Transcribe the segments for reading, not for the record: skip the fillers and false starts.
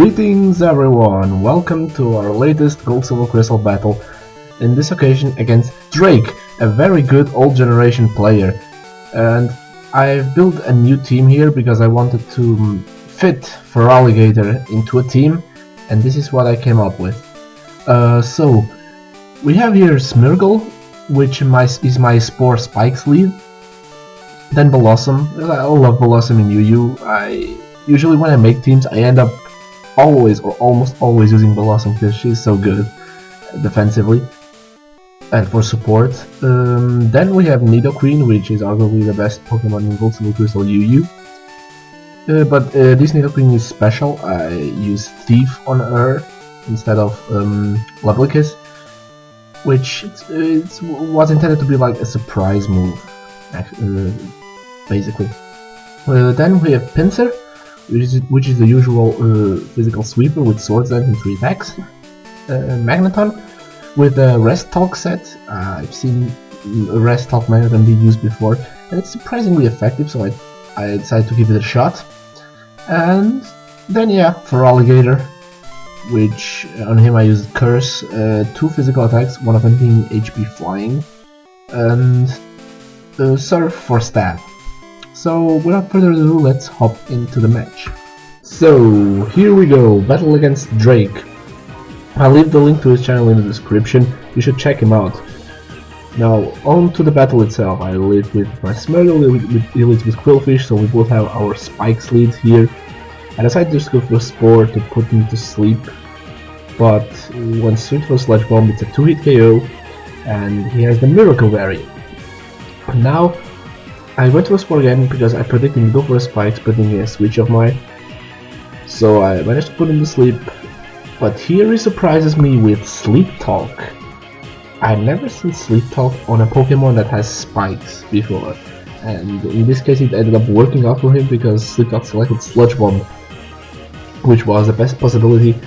Greetings everyone, welcome to our latest Gold Silver Crystal battle, in this occasion against Drake, a very good old generation player. And I've built a new team here because I wanted to fit Feraligatr into a team, and this is what I came up with. So, we have here Smirgle, which is my Spore Spikes lead. Then Blossom. I love Blossom in UU. Usually when I make teams I end up always or almost always using Blossom because she's so good defensively and for support. Then we have Nidoqueen, which is arguably the best Pokemon in Gold Silver Crystal UU. But this Nidoqueen is special. I use Thief on her instead of Lubricus, which was intended to be like a surprise move, basically. Then we have Pinsir, which is the usual physical sweeper with Swords Dance and 3 attacks. Magneton with a Rest Talk set. I've seen Rest Talk Magneton be used before, and it's surprisingly effective, so I decided to give it a shot. And then yeah, Feraligatr, which on him I used Curse, 2 physical attacks, one of them being HP Flying, and Surf for stab. So without further ado, let's hop into the match. So here we go, battle against Drake. I'll leave the link to his channel in the description, you should check him out. Now on to the battle itself. I lead with my Smirgle, he leads with Quillfish, so we both have our Spikes lead here. I decided to just go for a Spore to put him to sleep, but when switched for Sludge Bomb it's a 2-hit KO, and he has the Miracle variant. Now I went to a Spore again because I predicted him to go for a Spike, expecting a switch of mine. So I managed to put him to sleep, but here he surprises me with Sleep Talk. I've never seen Sleep Talk on a Pokemon that has spikes before, and in this case it ended up working out for him because Sleep Talk selected Sludge Bomb, which was the best possibility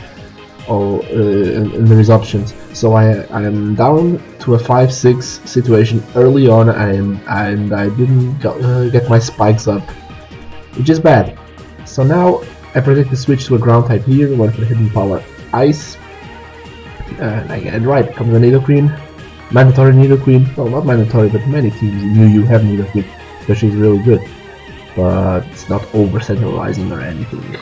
in his options. So I am down to a 5-6 situation early on, and I didn't get my spikes up, which is bad. So now I predict the switch to a ground type here, went for Hidden Power Ice, and I get it right. Comes a Nidoqueen, mandatory Nidoqueen. Well, not mandatory, but many teams in UU have Nidoqueen because she's really good, but it's not over centralizing or anything.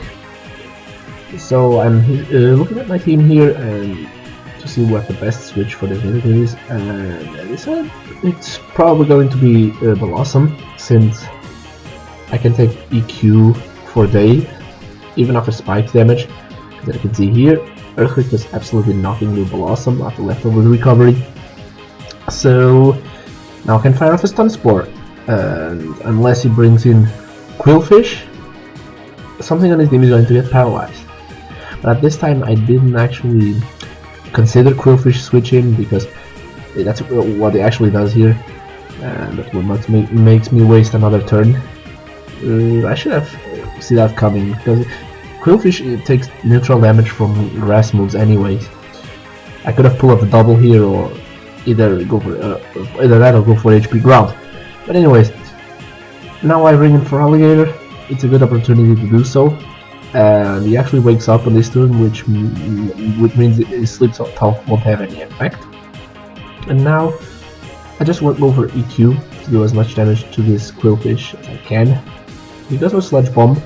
So I'm looking at my team here and to see what the best switch for this Nidoqueen is, and I decided it's probably going to be Blossom, since I can take EQ for day, even after spike damage. As you can see here, Earthquake was absolutely nothing with Blossom after leftover recovery. So now I can fire off a Stun Spore, and unless he brings in Quillfish, something on his team is going to get paralyzed. But at this time I didn't actually consider Quillfish switching because that's what it actually does here, and that's what makes me waste another turn. I should have seen that coming because Quillfish takes neutral damage from grass moves anyways. I could have pulled up a double here, or either go for either that or go for HP ground. But anyways, now I bring in Feraligatr. It's a good opportunity to do so. And he actually wakes up on this turn, which means his Sleep Talk won't have any effect. And now I just want to go for EQ to do as much damage to this Quillfish as I can. He goes for Sludge Bomb.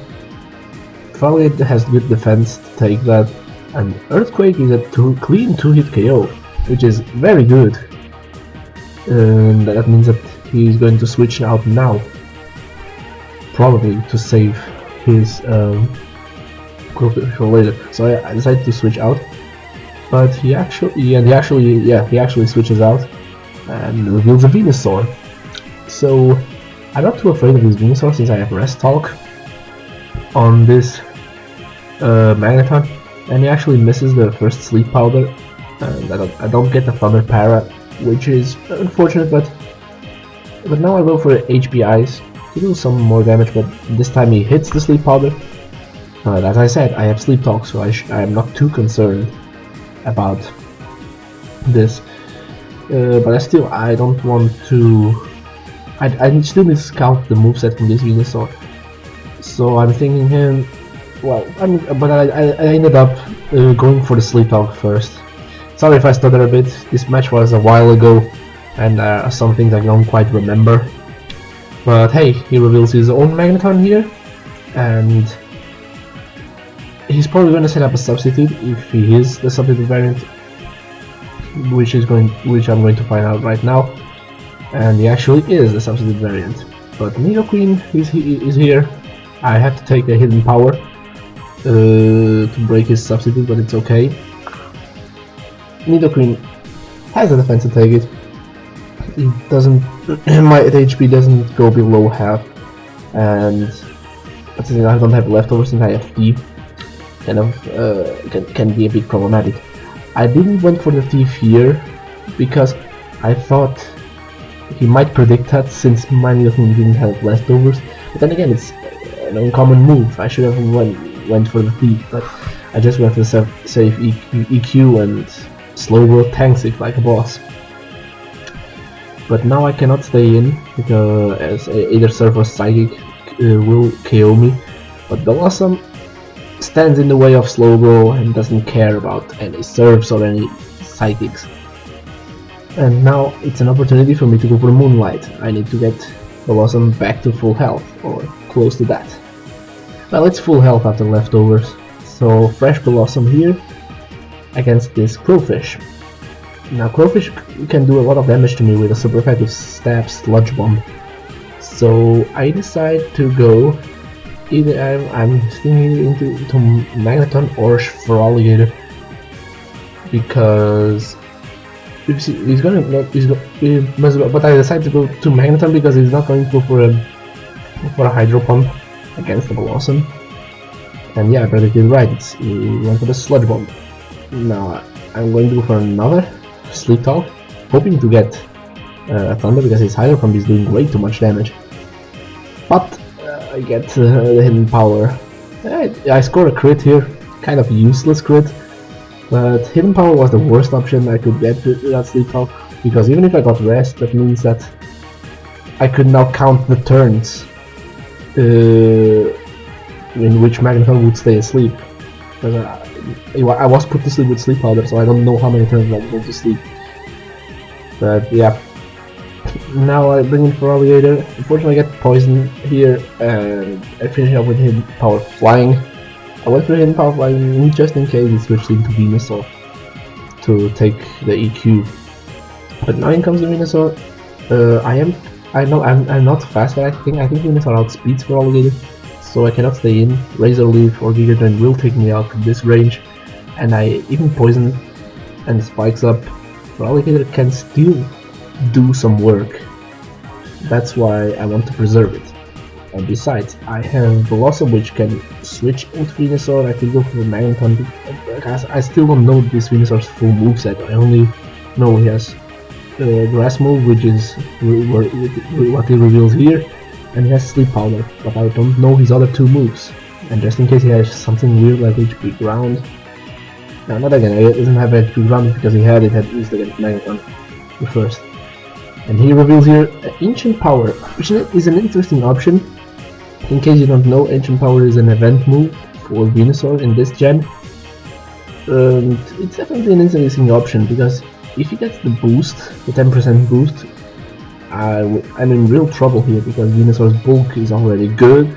Feraligatr has good defense to take that, and Earthquake is a clean 2-hit KO, which is very good. And that means that he's going to switch out now, probably to save his Quillfish for later. So I decided to switch out, but he actually switches out and reveals a Venusaur. So I'm not too afraid of this Venusaur since I have Rest Talk on this Magneton, and he actually misses the first Sleep Powder, and I don't get the Thunder Para, which is unfortunate, but now I go for HP Ice to do some more damage, but this time he hits the Sleep Powder. But as I said, I have Sleep Talk, so I am not too concerned about this. But I don't want to. I still need to scout the moveset from this Venusaur. So I'm thinking him well, but I ended up going for the sleep talk first. Sorry if I stutter a bit. This match was a while ago, and some things I don't quite remember. But hey, he reveals his own Magneton here, and he's probably going to set up a substitute if he is the substitute variant, which I'm going to find out right now. And he actually is the substitute variant. But Nidoqueen is here. I have to take a hidden power to break his substitute, but it's okay. Nidoqueen has the defense to take it. It doesn't. My HP doesn't go below half, and I don't have leftovers since I have thief. Kind of can be a bit problematic. I didn't went for the thief here because I thought he might predict that since my Nidoqueen didn't have leftovers. But then again, it's an uncommon move. I should have went for the thief, but I just went for the safe EQ and Slowbro tanks it like a boss. But now I cannot stay in because as either Surf or Psychic will KO me. But Blossom stands in the way of Slowbro and doesn't care about any Surfs or any Psychics. And now it's an opportunity for me to go for Moonlight. I need to get Blossom back to full health, or close to that. Well, it's full health after leftovers, so fresh Blossom here against this Crowfish. Now Crowfish can do a lot of damage to me with a super effective stab Sludge Bomb. So I decide to go either I'm thinking into Magneton or Feraligatr, because he's gonna but I decided to go to Magneton because he's not going to go for a Hydro Pump against the Blossom. And yeah, I predicted right. He went for the Sludge Bomb. Now I'm going to go for another Sleep Talk, hoping to get a Thunder because his Hydro Pump is doing way too much damage. But I get the hidden power. I score a crit here, kind of useless crit. But hidden power was the worst option I could get with that Sleep Talk, because even if I got rest, that means that I could now count the turns in which Magneton would stay asleep. Because I was put to sleep with Sleep Powder, so I don't know how many turns I'm going to sleep. But yeah, now I bring in Feraligatr. Unfortunately I get poisoned here, and I finish up with Hidden Power Flying. I went for Hidden Power Flying just in case it switched into Venusaur to take the EQ. But now in comes the Venusaur. I'm not fast, but I think Venusaur outspeeds Feraligatr, so I cannot stay in. Razor Leaf or Giga Drain will take me out at this range, and I even poison and spikes up. Feraligatr can still do some work. That's why I want to preserve it. And besides, I have Blossom, which can switch into Venusaur. I could go for Magneton because I still don't know this Venusaur's full moveset. I only know he has Grass move, which is what he reveals here, and he has Sleep Powder, but I don't know his other two moves. And just in case he has something weird like HP Ground. No, not again, he doesn't have HP Ground because he had it at least against Magneton first. And he reveals here Ancient Power, which is an interesting option. In case you don't know, Ancient Power is an event move for Venusaur in this gen. And it's definitely an interesting option, because if he gets the boost, the 10% boost, I'm in real trouble here, because Venusaur's bulk is already good,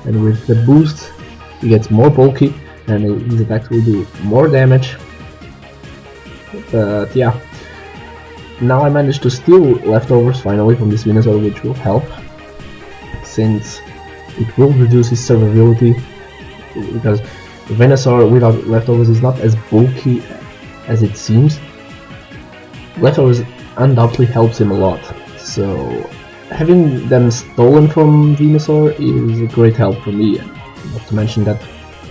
and with the boost he gets more bulky and his attacks will do more damage. But yeah, now I managed to steal leftovers finally from this Venusaur, which will help, since it will reduce his survivability, because Venusaur without leftovers is not as bulky as it seems. Leftovers undoubtedly helps him a lot, so having them stolen from Venusaur is a great help for me, and not to mention that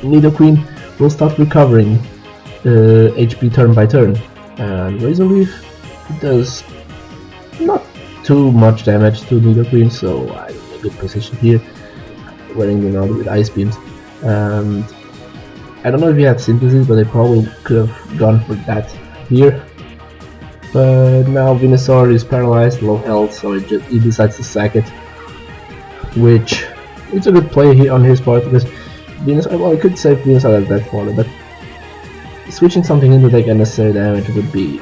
Nidoqueen will start recovering HP turn by turn, and Razor Leaf does not too much damage to Nidoqueen, so I'm in a good position here, wearing him out with Ice Beams. And I don't know if he had Synthesis, but I probably could have gone for that here. But now Venusaur is paralyzed, low health, so he decides to sack it, which it's a good play here on his part, because Venusaur. Well, I could save Venusaur as that fodder, but switching something into take unnecessary damage would be,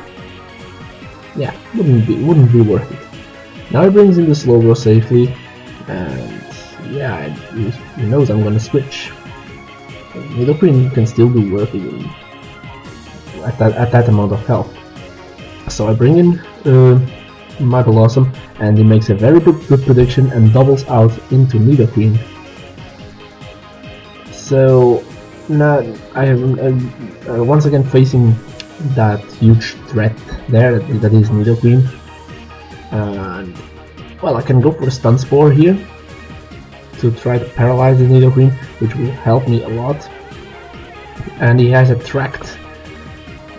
yeah, wouldn't be worth it. Now he brings in the Slowbro safely, and yeah, he knows I'm gonna switch. Nidoqueen can still do work even at that amount of health. So I bring in my Blossom, and he makes a very good prediction and doubles out into Nidoqueen. So now I am once again facing that huge threat there that is Nidoqueen, and well, I can go for a Stun Spore here to try to paralyze the Nidoqueen, which will help me a lot. And he has Attract,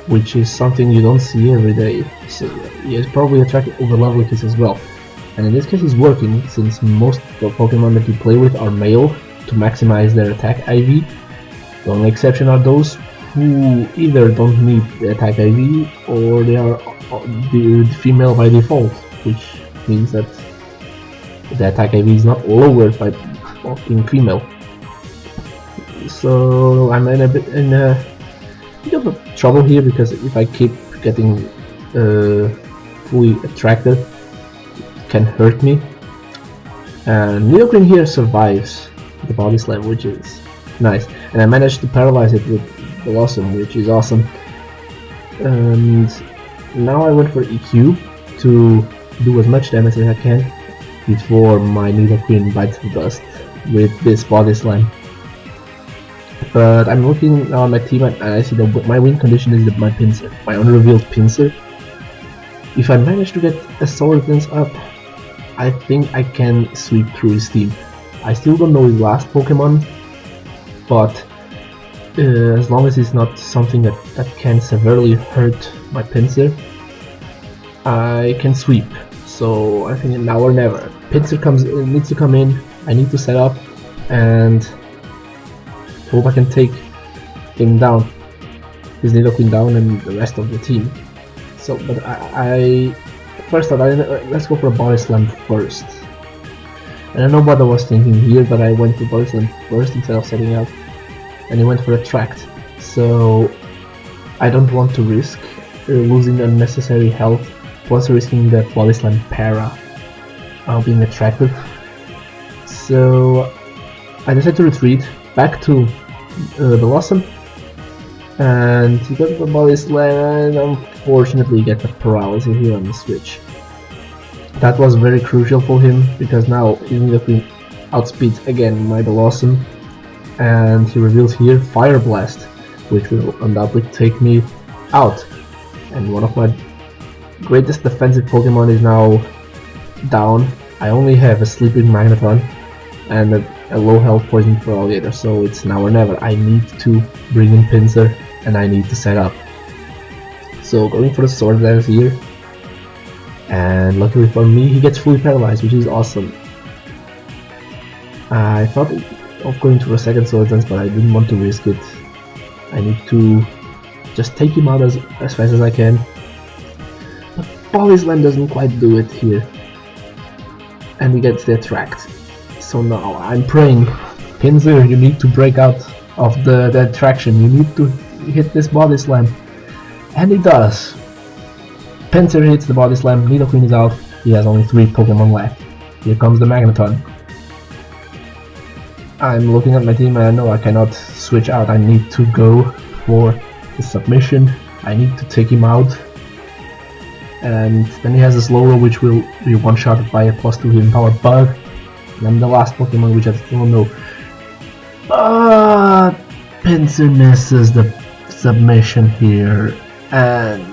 which is something you don't see every day, so he has probably attracted over-level hits as well. And in this case it's working, since most of the Pokemon that you play with are male to maximize their attack IV. The only exception are those who either don't need the attack IV or they are female by default, which means that the attack IV is not lowered by being female. So I'm in a bit of trouble here, because if I keep getting fully attracted, it can hurt me. And Nidoqueen here survives the Body Slam, which is nice, and I managed to paralyze it with Blossom, which is awesome. And now I went for EQ to do as much damage as I can before my Nidoqueen bites the dust with this Body Slam. But I'm looking on my team and I see that my win condition is my Pinsir, my unrevealed Pinsir. If I manage to get a Sword Dance up, I think I can sweep through his team. I still don't know his last Pokemon, but as long as it's not something that can severely hurt my Pinsir, I can sweep. So I think now or never. Pinsir needs to come in, I need to set up and hope I can take him down, his Nidoqueen down, and the rest of the team. So, but I first thought, let's go for a Body Slam first. And I don't know what I was thinking here, but I went for Body Slam first instead of setting up, and he went for Attract. So I don't want to risk losing unnecessary health, plus risking that Body Slam para being attracted. So I decided to retreat back to Blossom, and he got the Body Slam and unfortunately get the paralysis here on the switch. That was very crucial for him, because now his Nidoqueen outspeeds again my Blossom, and he reveals here Fire Blast, which will undoubtedly take me out. And one of my greatest defensive Pokemon is now down. I only have a Sleeping Magneton and a low health Poison Feraligatr, so it's now or never. I need to bring in Pinsir and I need to set up. So going for the Sword Dance here, and luckily for me he gets fully paralyzed, which is awesome. I thought of going for a second Sword Dance, but I didn't want to risk it. I need to just take him out as fast as I can. But Body Slam doesn't quite do it here, and he gets the Attract. So now I'm praying, Pinsir, you need to break out of the attraction, you need to hit this Body Slam. And he does. Pinsir hits the Body Slam, Nidoqueen is out, he has only 3 Pokemon left. Here comes the Magneton. I'm looking at my team and I know I cannot switch out, I need to go for the submission, I need to take him out. And then he has a Slowbro, which will be one-shotted by a +2 hit powered bug. And then the last Pokemon, which I still don't know. But Pinsir misses the submission here, and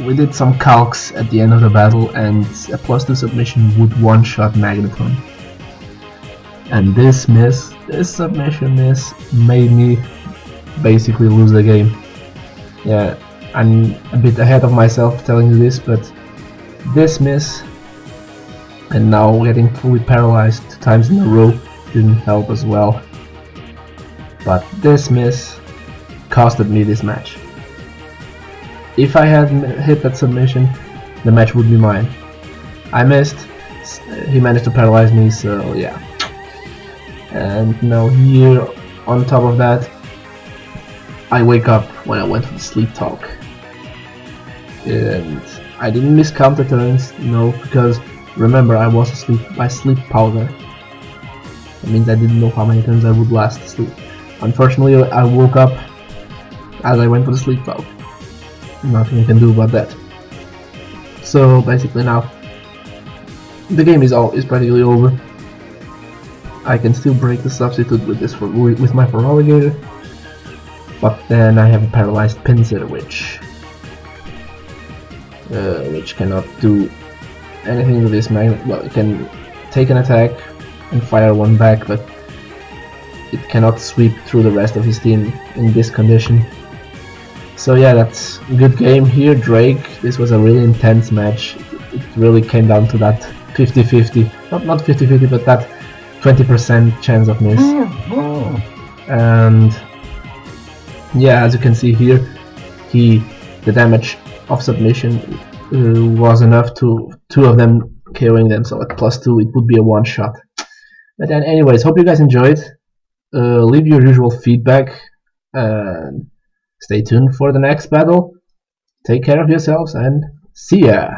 we did some calcs at the end of the battle, and a +2 submission would one-shot Magneton. And this submission miss made me basically lose the game. Yeah, I'm a bit ahead of myself telling you this, but this miss and now getting fully paralyzed 2 times in a row didn't help as well. But this miss costed me this match. If I had hit that submission, the match would be mine. I missed, he managed to paralyze me, so yeah. And now here on top of that, I wake up when I went for the sleep talk. And I didn't miss counter turns, no, because remember I was asleep by sleep powder. That means I didn't know how many turns I would last asleep. Unfortunately, I woke up as I went for the sleep talk. Nothing I can do about that. So basically now, the game is practically over. I can still break the substitute with my Feraligatr, but then I have a paralyzed Pinsir, which cannot do anything with this magnet. Well, it can take an attack and fire one back, but it cannot sweep through the rest of his team in this condition. So yeah, that's a good game here, Drake. This was a really intense match. It really came down to that 50-50, not 50-50, but that 20% chance of miss. And yeah, as you can see here, the damage of submission was enough to 2 of them KOing them, so at +2 it would be a one-shot. But then anyways, hope you guys enjoyed. Leave your usual feedback and stay tuned for the next battle. Take care of yourselves and see ya!